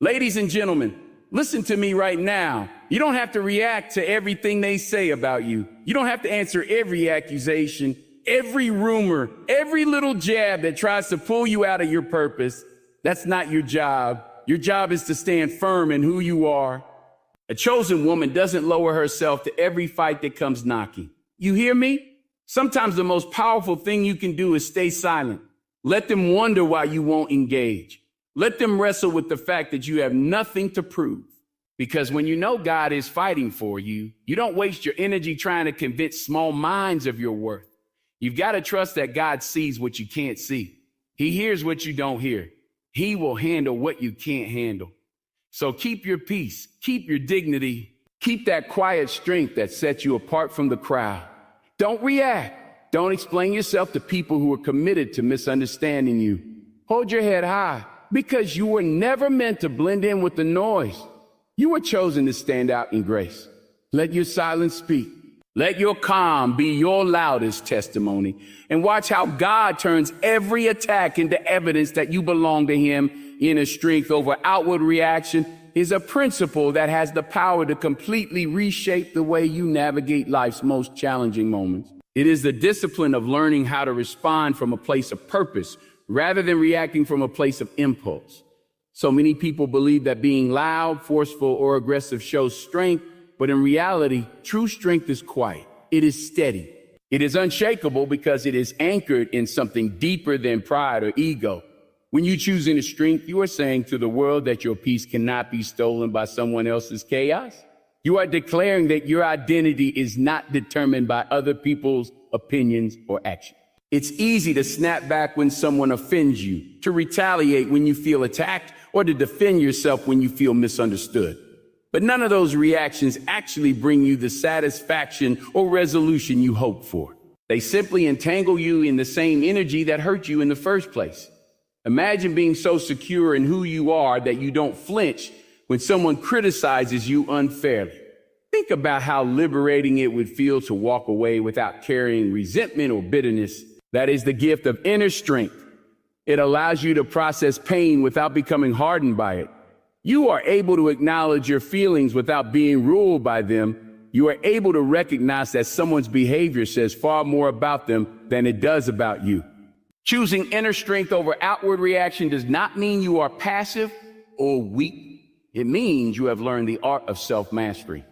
Ladies and gentlemen, listen to me right now. You don't have to react to everything they say about you. You don't have to answer every accusation, every rumor, every little jab that tries to pull you out of your purpose. That's not your job. Your job is to stand firm in who you are. A chosen woman doesn't lower herself to every fight that comes knocking. You hear me? Sometimes the most powerful thing you can do is stay silent. Let them wonder why you won't engage. Let them wrestle with the fact that you have nothing to prove. Because when you know God is fighting for you, you don't waste your energy trying to convince small minds of your worth. You've got to trust that God sees what you can't see. He hears what you don't hear. He will handle what you can't handle. So keep your peace, keep your dignity, keep that quiet strength that sets you apart from the crowd. Don't react. Don't explain yourself to people who are committed to misunderstanding you. Hold your head high because you were never meant to blend in with the noise. You were chosen to stand out in grace. Let your silence speak. Let your calm be your loudest testimony, and watch how God turns every attack into evidence that you belong to him. Inner strength over outward reaction is a principle that has the power to completely reshape the way you navigate life's most challenging moments. It is the discipline of learning how to respond from a place of purpose rather than reacting from a place of impulse. So many people believe that being loud, forceful, or aggressive shows strength. But in reality, true strength is quiet. It is steady. It is unshakable because it is anchored in something deeper than pride or ego. When you choose inner strength, you are saying to the world that your peace cannot be stolen by someone else's chaos. You are declaring that your identity is not determined by other people's opinions or actions. It's easy to snap back when someone offends you, to retaliate when you feel attacked, or to defend yourself when you feel misunderstood. But none of those reactions actually bring you the satisfaction or resolution you hope for. They simply entangle you in the same energy that hurt you in the first place. Imagine being so secure in who you are that you don't flinch when someone criticizes you unfairly. Think about how liberating it would feel to walk away without carrying resentment or bitterness. That is the gift of inner strength. It allows you to process pain without becoming hardened by it. You are able to acknowledge your feelings without being ruled by them. You are able to recognize that someone's behavior says far more about them than it does about you. Choosing inner strength over outward reaction does not mean you are passive or weak. It means you have learned the art of self-mastery.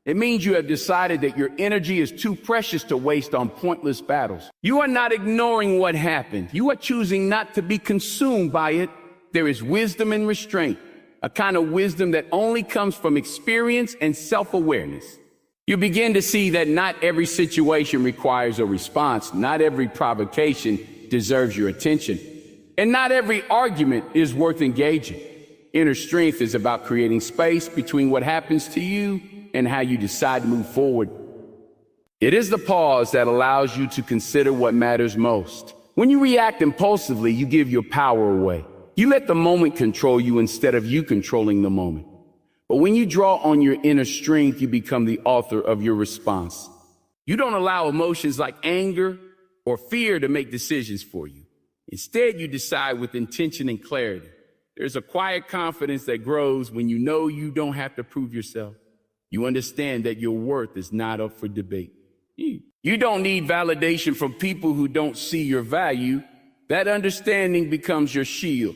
It means you have decided that your energy is too precious to waste on pointless battles. You are not ignoring what happened. You are choosing not to be consumed by it. There is wisdom in restraint. A kind of wisdom that only comes from experience and self-awareness. You begin to see that not every situation requires a response. Not every provocation deserves your attention. And not every argument is worth engaging. Inner strength is about creating space between what happens to you and how you decide to move forward. It is the pause that allows you to consider what matters most. When you react impulsively, you give your power away. You let the moment control you instead of you controlling the moment. But when you draw on your inner strength, you become the author of your response. You don't allow emotions like anger or fear to make decisions for you. Instead, you decide with intention and clarity. There's a quiet confidence that grows when you know you don't have to prove yourself. You understand that your worth is not up for debate. You don't need validation from people who don't see your value. That understanding becomes your shield.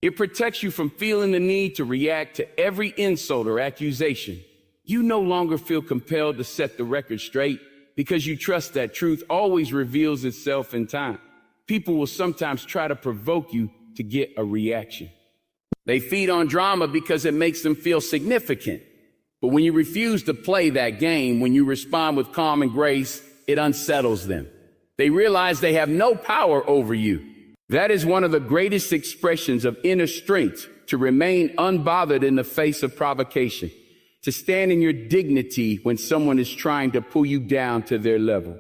It protects you from feeling the need to react to every insult or accusation. You no longer feel compelled to set the record straight because you trust that truth always reveals itself in time. People will sometimes try to provoke you to get a reaction. They feed on drama because it makes them feel significant. But when you refuse to play that game, when you respond with calm and grace, it unsettles them. They realize they have no power over you. That is one of the greatest expressions of inner strength, to remain unbothered in the face of provocation, to stand in your dignity when someone is trying to pull you down to their level.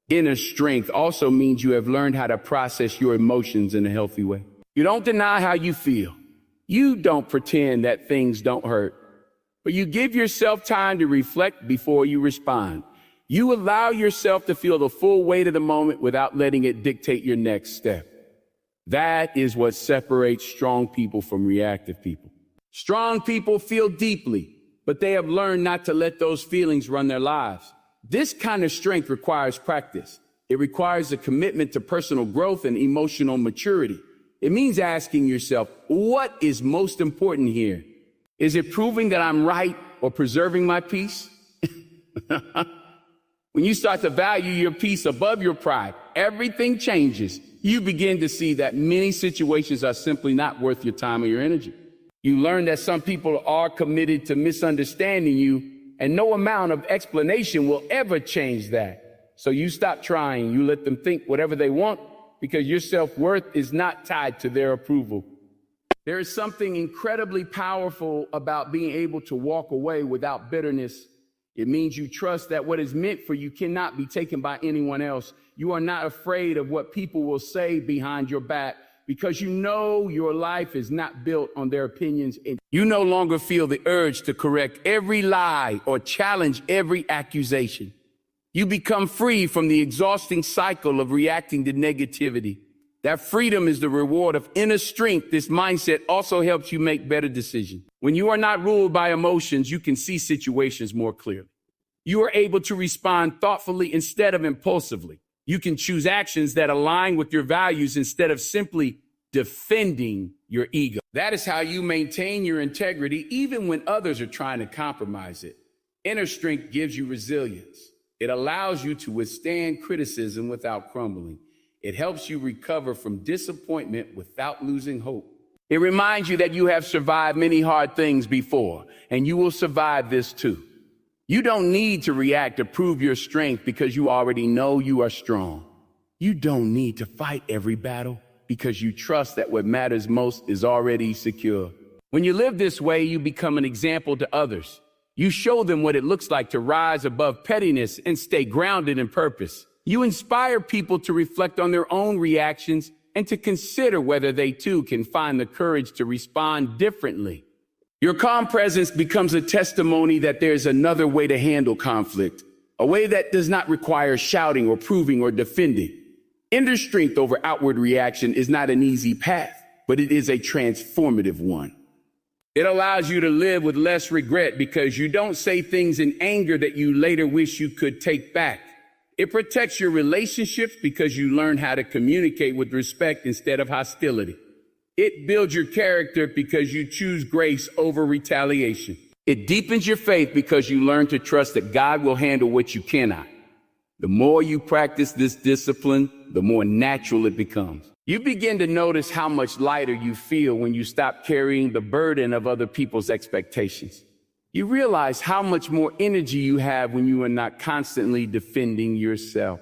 Inner strength also means you have learned how to process your emotions in a healthy way. You don't deny how you feel. You don't pretend that things don't hurt, but you give yourself time to reflect before you respond. You allow yourself to feel the full weight of the moment without letting it dictate your next step. That is what separates strong people from reactive people. Strong people feel deeply, but they have learned not to let those feelings run their lives. This kind of strength requires practice. It requires a commitment to personal growth and emotional maturity. It means asking yourself, what is most important here? Is it proving that I'm right or preserving my peace? When you start to value your peace above your pride, everything changes. You begin to see that many situations are simply not worth your time or your energy. You learn that some people are committed to misunderstanding you, and no amount of explanation will ever change that. So you stop trying. You let them think whatever they want, because your self-worth is not tied to their approval. There is something incredibly powerful about being able to walk away without bitterness. It means you trust that what is meant for you cannot be taken by anyone else. You are not afraid of what people will say behind your back, because you know your life is not built on their opinions. And you no longer feel the urge to correct every lie or challenge every accusation. You become free from the exhausting cycle of reacting to negativity. That freedom is the reward of inner strength. This mindset also helps you make better decisions. When you are not ruled by emotions, you can see situations more clearly. You are able to respond thoughtfully instead of impulsively. You can choose actions that align with your values instead of simply defending your ego. That is how you maintain your integrity even when others are trying to compromise it. Inner strength gives you resilience. It allows you to withstand criticism without crumbling. It helps you recover from disappointment without losing hope. It reminds you that you have survived many hard things before, and you will survive this too. You don't need to react to prove your strength because you already know you are strong. You don't need to fight every battle because you trust that what matters most is already secure. When you live this way, you become an example to others. You show them what it looks like to rise above pettiness and stay grounded in purpose. You inspire people to reflect on their own reactions and to consider whether they too can find the courage to respond differently. Your calm presence becomes a testimony that there's another way to handle conflict, a way that does not require shouting or proving or defending. Inner strength over outward reaction is not an easy path, but it is a transformative one. It allows you to live with less regret because you don't say things in anger that you later wish you could take back. It protects your relationships because you learn how to communicate with respect instead of hostility. It builds your character because you choose grace over retaliation. It deepens your faith because you learn to trust that God will handle what you cannot. The more you practice this discipline, the more natural it becomes. You begin to notice how much lighter you feel when you stop carrying the burden of other people's expectations. You realize how much more energy you have when you are not constantly defending yourself.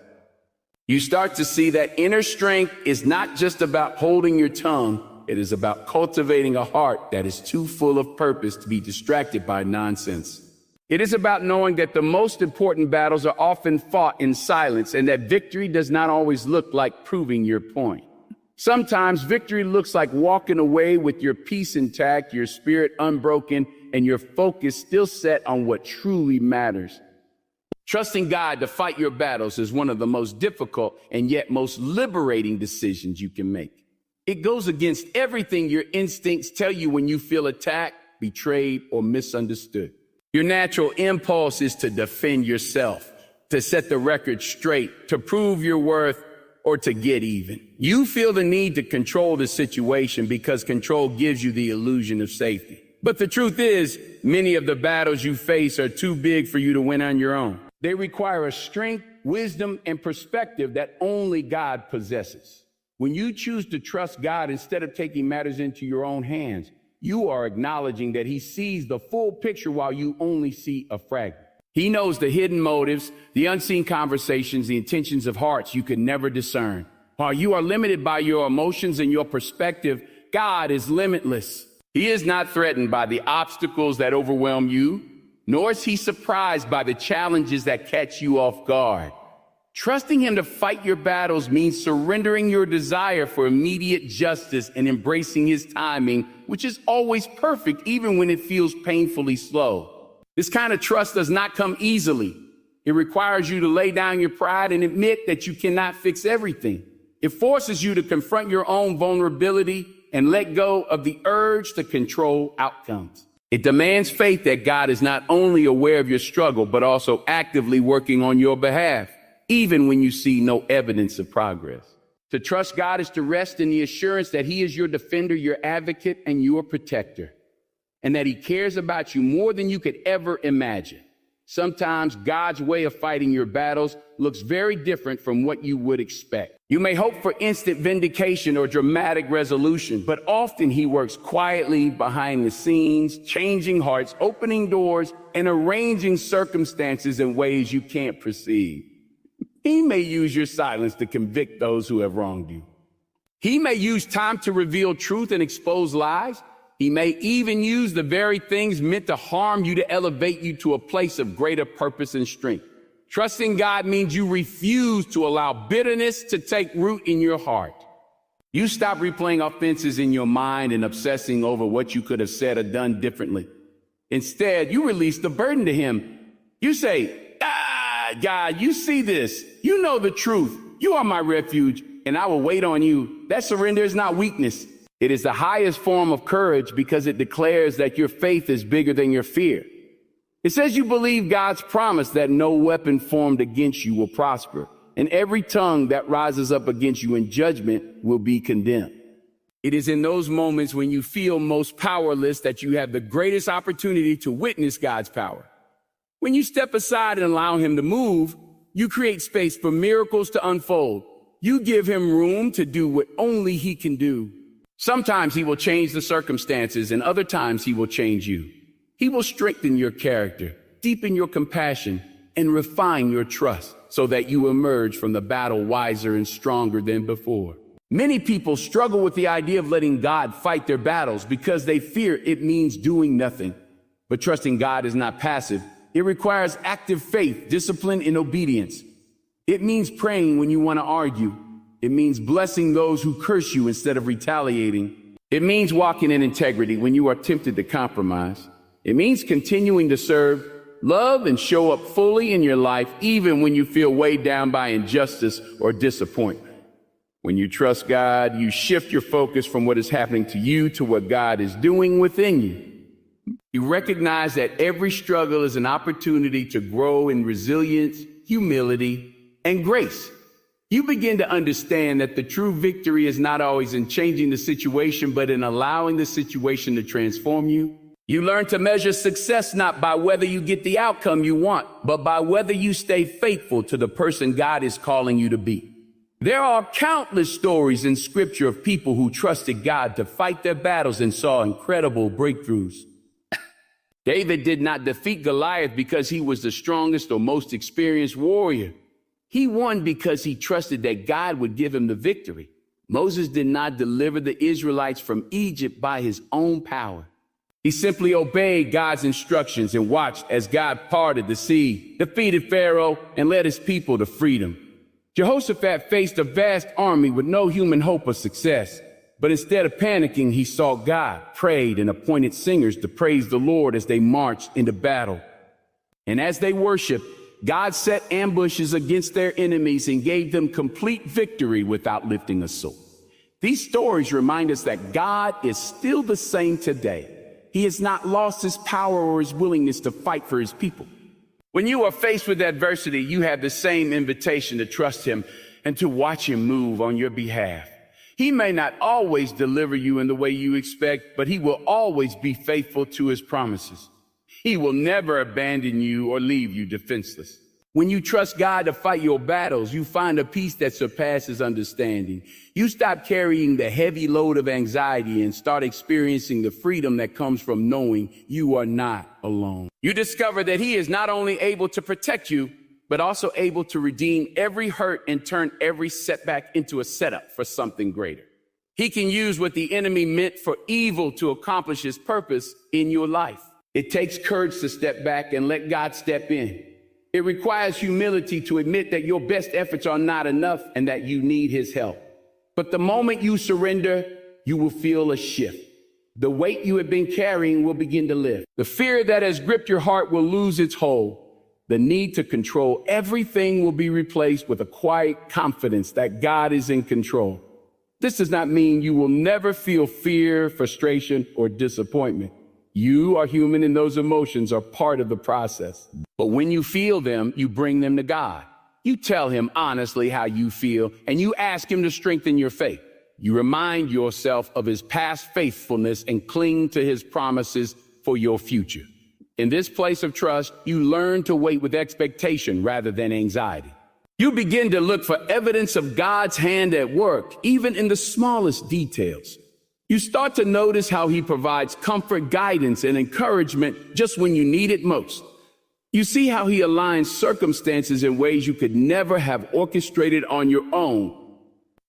You start to see that inner strength is not just about holding your tongue. It is about cultivating a heart that is too full of purpose to be distracted by nonsense. It is about knowing that the most important battles are often fought in silence and that victory does not always look like proving your point. Sometimes victory looks like walking away with your peace intact, your spirit unbroken, and your focus still set on what truly matters. Trusting God to fight your battles is one of the most difficult and yet most liberating decisions you can make. It goes against everything your instincts tell you when you feel attacked, betrayed, or misunderstood. Your natural impulse is to defend yourself, to set the record straight, to prove your worth, or to get even. You feel the need to control the situation because control gives you the illusion of safety. But the truth is, many of the battles you face are too big for you to win on your own. They require a strength, wisdom, and perspective that only God possesses. When you choose to trust God instead of taking matters into your own hands, you are acknowledging that He sees the full picture while you only see a fragment. He knows the hidden motives, the unseen conversations, the intentions of hearts you could never discern. While you are limited by your emotions and your perspective, God is limitless. He is not threatened by the obstacles that overwhelm you, nor is He surprised by the challenges that catch you off guard. Trusting Him to fight your battles means surrendering your desire for immediate justice and embracing His timing, which is always perfect even when it feels painfully slow. This kind of trust does not come easily. It requires you to lay down your pride and admit that you cannot fix everything. It forces you to confront your own vulnerability and let go of the urge to control outcomes. It demands faith that God is not only aware of your struggle, but also actively working on your behalf, even when you see no evidence of progress. To trust God is to rest in the assurance that He is your defender, your advocate, and your protector, and that He cares about you more than you could ever imagine. Sometimes God's way of fighting your battles looks very different from what you would expect. You may hope for instant vindication or dramatic resolution, but often He works quietly behind the scenes, changing hearts, opening doors, and arranging circumstances in ways you can't perceive. He may use your silence to convict those who have wronged you. He may use time to reveal truth and expose lies. He may even use the very things meant to harm you to elevate you to a place of greater purpose and strength. Trusting God means you refuse to allow bitterness to take root in your heart. You stop replaying offenses in your mind and obsessing over what you could have said or done differently. Instead, you release the burden to Him. You say, God, you see this. You know the truth. You are my refuge, and I will wait on you. That surrender is not weakness. It is the highest form of courage because it declares that your faith is bigger than your fear. It says you believe God's promise that no weapon formed against you will prosper, and every tongue that rises up against you in judgment will be condemned. It is in those moments when you feel most powerless that you have the greatest opportunity to witness God's power. When you step aside and allow Him to move, you create space for miracles to unfold. You give Him room to do what only He can do. Sometimes He will change the circumstances, and other times He will change you. He will strengthen your character, deepen your compassion, and refine your trust so that you emerge from the battle wiser and stronger than before. Many people struggle with the idea of letting God fight their battles because they fear it means doing nothing. But trusting God is not passive. It requires active faith, discipline, and obedience. It means praying when you want to argue. It means blessing those who curse you instead of retaliating. It means walking in integrity when you are tempted to compromise. It means continuing to serve, love, and show up fully in your life, even when you feel weighed down by injustice or disappointment. When you trust God, you shift your focus from what is happening to you to what God is doing within you. You recognize that every struggle is an opportunity to grow in resilience, humility, and grace. You begin to understand that the true victory is not always in changing the situation, but in allowing the situation to transform you. You learn to measure success not by whether you get the outcome you want, but by whether you stay faithful to the person God is calling you to be. There are countless stories in Scripture of people who trusted God to fight their battles and saw incredible breakthroughs. David did not defeat Goliath because he was the strongest or most experienced warrior. He won because he trusted that God would give him the victory. Moses did not deliver the Israelites from Egypt by his own power. He simply obeyed God's instructions and watched as God parted the sea, defeated Pharaoh, and led his people to freedom. Jehoshaphat faced a vast army with no human hope of success. But instead of panicking, he sought God, prayed, and appointed singers to praise the Lord as they marched into battle. And as they worshiped, God set ambushes against their enemies and gave them complete victory without lifting a sword. These stories remind us that God is still the same today. He has not lost His power or His willingness to fight for His people. When you are faced with adversity, you have the same invitation to trust Him and to watch Him move on your behalf. He may not always deliver you in the way you expect, but He will always be faithful to His promises. He will never abandon you or leave you defenseless. When you trust God to fight your battles, you find a peace that surpasses understanding. You stop carrying the heavy load of anxiety and start experiencing the freedom that comes from knowing you are not alone. You discover that He is not only able to protect you, but also able to redeem every hurt and turn every setback into a setup for something greater. He can use what the enemy meant for evil to accomplish His purpose in your life. It takes courage to step back and let God step in. It requires humility to admit that your best efforts are not enough and that you need His help. But the moment you surrender, you will feel a shift. The weight you have been carrying will begin to lift. The fear that has gripped your heart will lose its hold. The need to control everything will be replaced with a quiet confidence that God is in control. This does not mean you will never feel fear, frustration, or disappointment. You are human and those emotions are part of the process. But when you feel them, you bring them to God. You tell him honestly how you feel and you ask him to strengthen your faith. You remind yourself of his past faithfulness and cling to his promises for your future. In this place of trust, you learn to wait with expectation rather than anxiety. You begin to look for evidence of God's hand at work, even in the smallest details. You start to notice how he provides comfort, guidance, and encouragement just when you need it most. You see how he aligns circumstances in ways you could never have orchestrated on your own.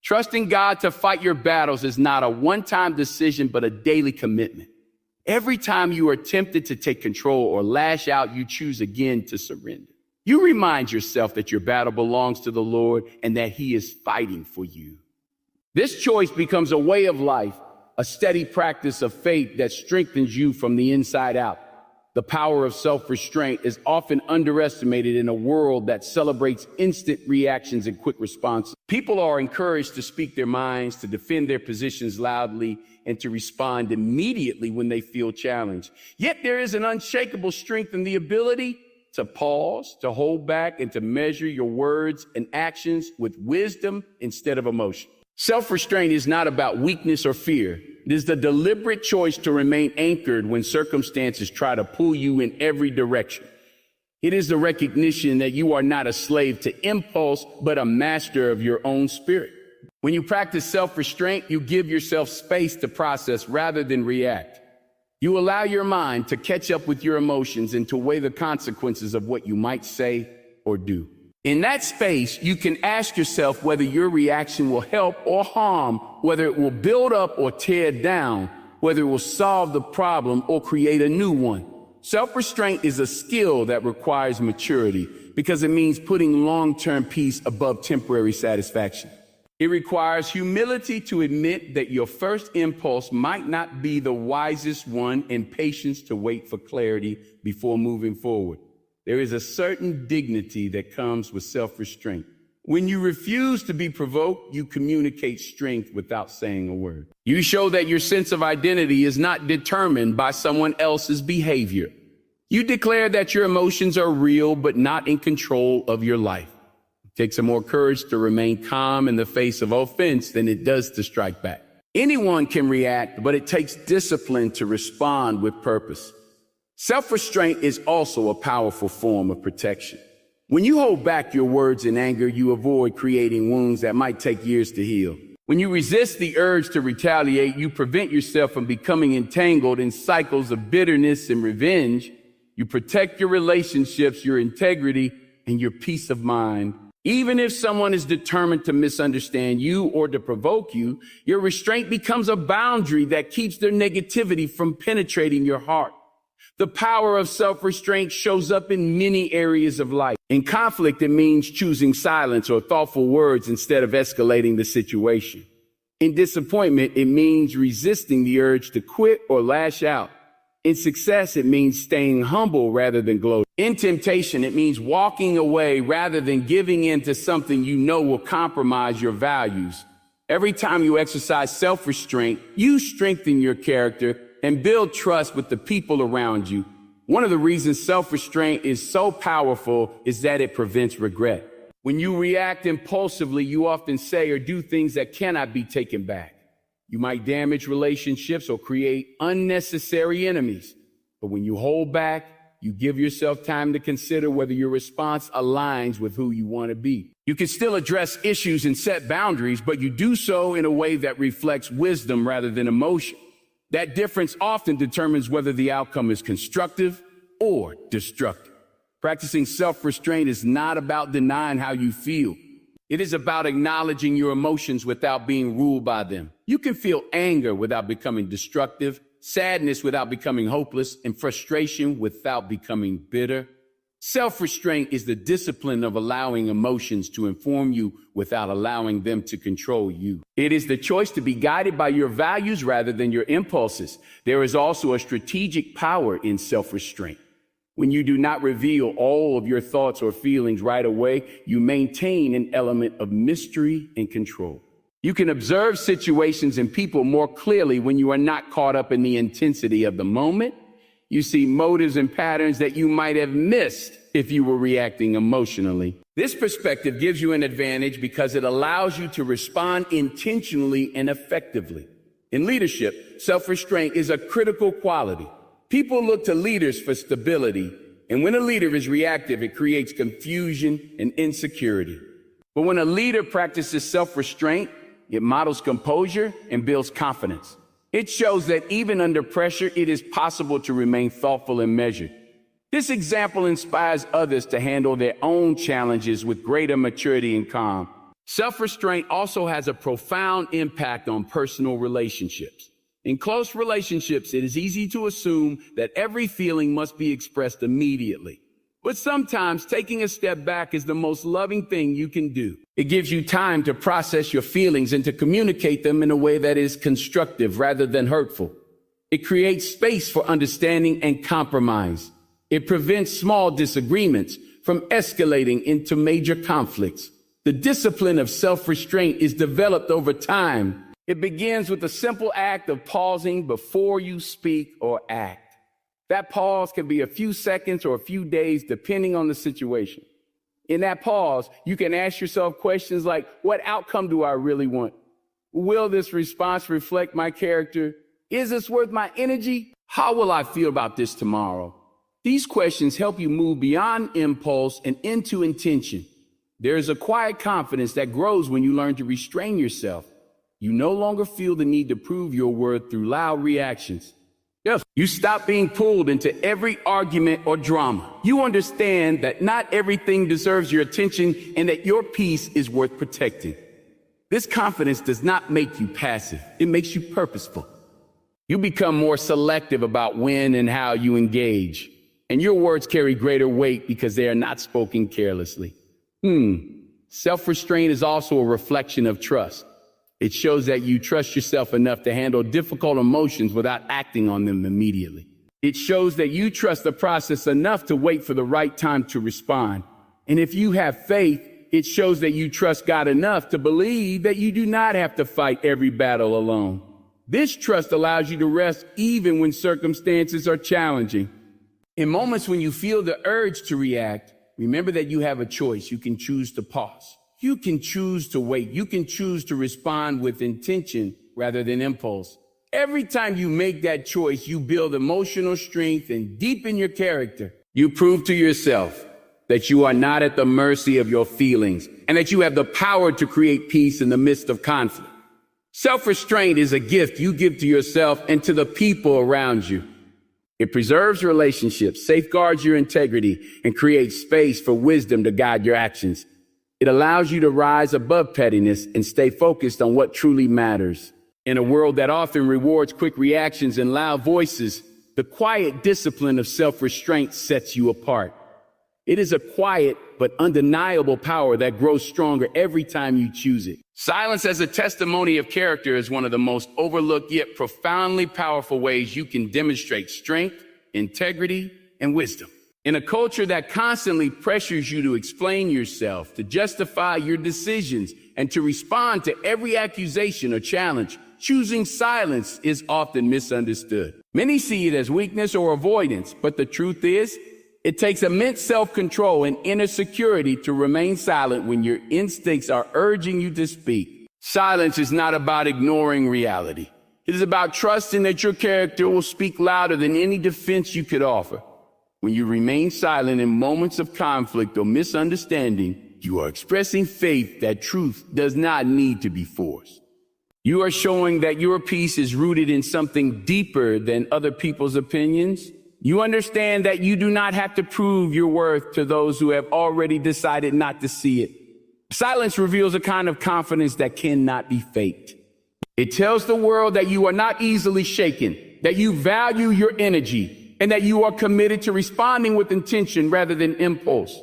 Trusting God to fight your battles is not a one-time decision, but a daily commitment. Every time you are tempted to take control or lash out, you choose again to surrender. You remind yourself that your battle belongs to the Lord and that he is fighting for you. This choice becomes a way of life, a steady practice of faith that strengthens you from the inside out. The power of self-restraint is often underestimated in a world that celebrates instant reactions and quick responses. People are encouraged to speak their minds, to defend their positions loudly, and to respond immediately when they feel challenged. Yet there is an unshakable strength in the ability to pause, to hold back, and to measure your words and actions with wisdom instead of emotion. Self-restraint is not about weakness or fear. It is the deliberate choice to remain anchored when circumstances try to pull you in every direction. It is the recognition that you are not a slave to impulse, but a master of your own spirit. When you practice self-restraint, you give yourself space to process rather than react. You allow your mind to catch up with your emotions and to weigh the consequences of what you might say or do. In that space, you can ask yourself whether your reaction will help or harm, whether it will build up or tear down, whether it will solve the problem or create a new one. Self-restraint is a skill that requires maturity because it means putting long-term peace above temporary satisfaction. It requires humility to admit that your first impulse might not be the wisest one and patience to wait for clarity before moving forward. There is a certain dignity that comes with self-restraint. When you refuse to be provoked, you communicate strength without saying a word. You show that your sense of identity is not determined by someone else's behavior. You declare that your emotions are real, but not in control of your life. It takes more courage to remain calm in the face of offense than it does to strike back. Anyone can react, but it takes discipline to respond with purpose. Self-restraint is also a powerful form of protection. When you hold back your words in anger, you avoid creating wounds that might take years to heal. When you resist the urge to retaliate, you prevent yourself from becoming entangled in cycles of bitterness and revenge. You protect your relationships, your integrity, and your peace of mind. Even if someone is determined to misunderstand you or to provoke you, your restraint becomes a boundary that keeps their negativity from penetrating your heart. The power of self-restraint shows up in many areas of life. In conflict, it means choosing silence or thoughtful words instead of escalating the situation. In disappointment, it means resisting the urge to quit or lash out. In success, it means staying humble rather than gloating. In temptation, it means walking away rather than giving in to something you know will compromise your values. Every time you exercise self-restraint, you strengthen your character and build trust with the people around you. One of the reasons self-restraint is so powerful is that it prevents regret. When you react impulsively, you often say or do things that cannot be taken back. You might damage relationships or create unnecessary enemies. But when you hold back, you give yourself time to consider whether your response aligns with who you want to be. You can still address issues and set boundaries, but you do so in a way that reflects wisdom rather than emotion. That difference often determines whether the outcome is constructive or destructive. Practicing self-restraint is not about denying how you feel. It is about acknowledging your emotions without being ruled by them. You can feel anger without becoming destructive, sadness without becoming hopeless, and frustration without becoming bitter. Self-restraint is the discipline of allowing emotions to inform you without allowing them to control you. It is the choice to be guided by your values rather than your impulses. There is also a strategic power in self-restraint. When you do not reveal all of your thoughts or feelings right away, you maintain an element of mystery and control. You can observe situations and people more clearly when you are not caught up in the intensity of the moment. You see motives and patterns that you might have missed if you were reacting emotionally. This perspective gives you an advantage because it allows you to respond intentionally and effectively. In leadership, self-restraint is a critical quality. People look to leaders for stability, and when a leader is reactive, it creates confusion and insecurity. But when a leader practices self-restraint, it models composure and builds confidence. It shows that even under pressure, it is possible to remain thoughtful and measured. This example inspires others to handle their own challenges with greater maturity and calm. Self-restraint also has a profound impact on personal relationships. In close relationships, it is easy to assume that every feeling must be expressed immediately. But sometimes taking a step back is the most loving thing you can do. It gives you time to process your feelings and to communicate them in a way that is constructive rather than hurtful. It creates space for understanding and compromise. It prevents small disagreements from escalating into major conflicts. The discipline of self-restraint is developed over time. It begins with the simple act of pausing before you speak or act. That pause can be a few seconds or a few days, depending on the situation. In that pause, you can ask yourself questions like, what outcome do I really want? Will this response reflect my character? Is this worth my energy? How will I feel about this tomorrow? These questions help you move beyond impulse and into intention. There is a quiet confidence that grows when you learn to restrain yourself. You no longer feel the need to prove your worth through loud reactions. Yes, you stop being pulled into every argument or drama. You understand that not everything deserves your attention and that your peace is worth protecting. This confidence does not make you passive. It makes you purposeful. You become more selective about when and how you engage, and your words carry greater weight because they are not spoken carelessly. Self-restraint is also a reflection of trust. It shows that you trust yourself enough to handle difficult emotions without acting on them immediately. It shows that you trust the process enough to wait for the right time to respond. And if you have faith, it shows that you trust God enough to believe that you do not have to fight every battle alone. This trust allows you to rest even when circumstances are challenging. In moments when you feel the urge to react, remember that you have a choice. You can choose to pause. You can choose to wait. You can choose to respond with intention rather than impulse. Every time you make that choice, you build emotional strength and deepen your character. You prove to yourself that you are not at the mercy of your feelings and that you have the power to create peace in the midst of conflict. Self-restraint is a gift you give to yourself and to the people around you. It preserves relationships, safeguards your integrity, and creates space for wisdom to guide your actions. It allows you to rise above pettiness and stay focused on what truly matters. In a world that often rewards quick reactions and loud voices, the quiet discipline of self-restraint sets you apart. It is a quiet but undeniable power that grows stronger every time you choose it. Silence as a testimony of character is one of the most overlooked yet profoundly powerful ways you can demonstrate strength, integrity, and wisdom. In a culture that constantly pressures you to explain yourself, to justify your decisions, and to respond to every accusation or challenge, choosing silence is often misunderstood. Many see it as weakness or avoidance, but the truth is, it takes immense self-control and inner security to remain silent when your instincts are urging you to speak. Silence is not about ignoring reality. It is about trusting that your character will speak louder than any defense you could offer. When you remain silent in moments of conflict or misunderstanding, you are expressing faith that truth does not need to be forced. You are showing that your peace is rooted in something deeper than other people's opinions. You understand that you do not have to prove your worth to those who have already decided not to see it. Silence reveals a kind of confidence that cannot be faked. It tells the world that you are not easily shaken, that you value your energy, and that you are committed to responding with intention rather than impulse.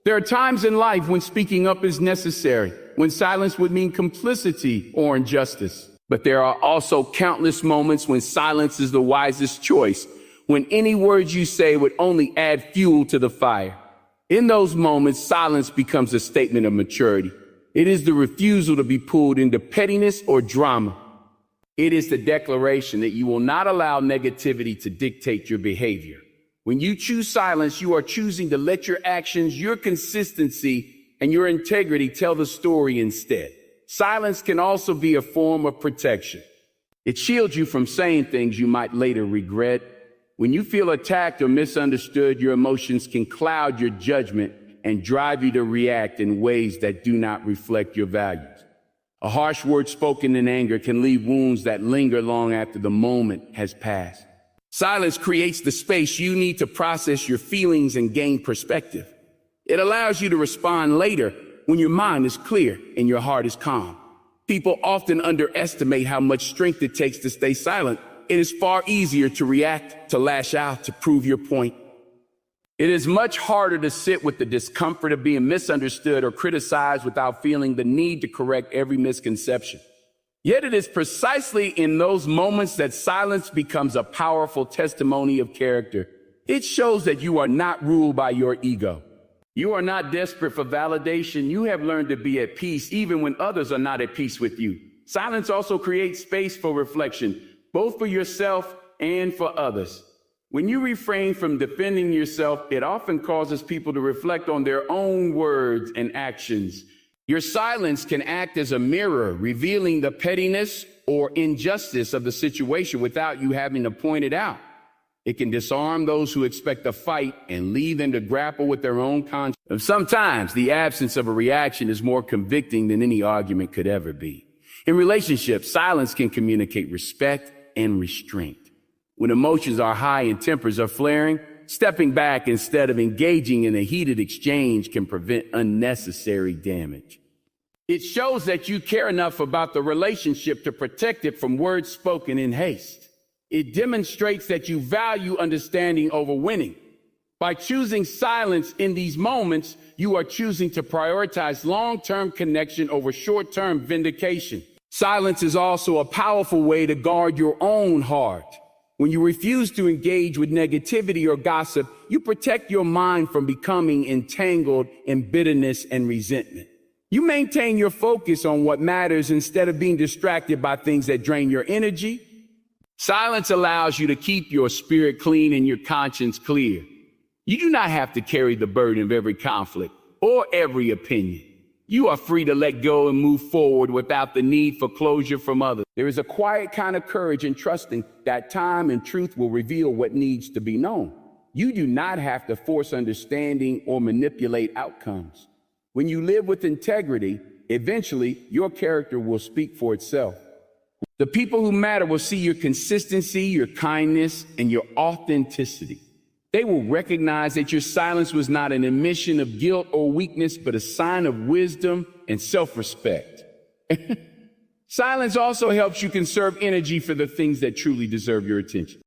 There are times in life when speaking up is necessary, when silence would mean complicity or injustice. But there are also countless moments when silence is the wisest choice, when any words you say would only add fuel to the fire. In those moments, silence becomes a statement of maturity. It is the refusal to be pulled into pettiness or drama. It is the declaration that you will not allow negativity to dictate your behavior. When you choose silence, you are choosing to let your actions, your consistency, and your integrity tell the story instead. Silence can also be a form of protection. It shields you from saying things you might later regret. When you feel attacked or misunderstood, your emotions can cloud your judgment and drive you to react in ways that do not reflect your values. A harsh word spoken in anger can leave wounds that linger long after the moment has passed. Silence creates the space you need to process your feelings and gain perspective. It allows you to respond later when your mind is clear and your heart is calm. People often underestimate how much strength it takes to stay silent. It is far easier to react, to lash out, to prove your point. It is much harder to sit with the discomfort of being misunderstood or criticized without feeling the need to correct every misconception. Yet it is precisely in those moments that silence becomes a powerful testimony of character. It shows that you are not ruled by your ego. You are not desperate for validation. You have learned to be at peace even when others are not at peace with you. Silence also creates space for reflection, both for yourself and for others. When you refrain from defending yourself, it often causes people to reflect on their own words and actions. Your silence can act as a mirror, revealing the pettiness or injustice of the situation without you having to point it out. It can disarm those who expect a fight and leave them to grapple with their own conscience. Sometimes the absence of a reaction is more convicting than any argument could ever be. In relationships, silence can communicate respect and restraint. When emotions are high and tempers are flaring, stepping back instead of engaging in a heated exchange can prevent unnecessary damage. It shows that you care enough about the relationship to protect it from words spoken in haste. It demonstrates that you value understanding over winning. By choosing silence in these moments, you are choosing to prioritize long-term connection over short-term vindication. Silence is also a powerful way to guard your own heart. When you refuse to engage with negativity or gossip, you protect your mind from becoming entangled in bitterness and resentment. You maintain your focus on what matters instead of being distracted by things that drain your energy. Silence allows you to keep your spirit clean and your conscience clear. You do not have to carry the burden of every conflict or every opinion. You are free to let go and move forward without the need for closure from others. There is a quiet kind of courage in trusting that time and truth will reveal what needs to be known. You do not have to force understanding or manipulate outcomes. When you live with integrity, eventually your character will speak for itself. The people who matter will see your consistency, your kindness, and your authenticity. They will recognize that your silence was not an admission of guilt or weakness, but a sign of wisdom and self-respect. Silence also helps you conserve energy for the things that truly deserve your attention.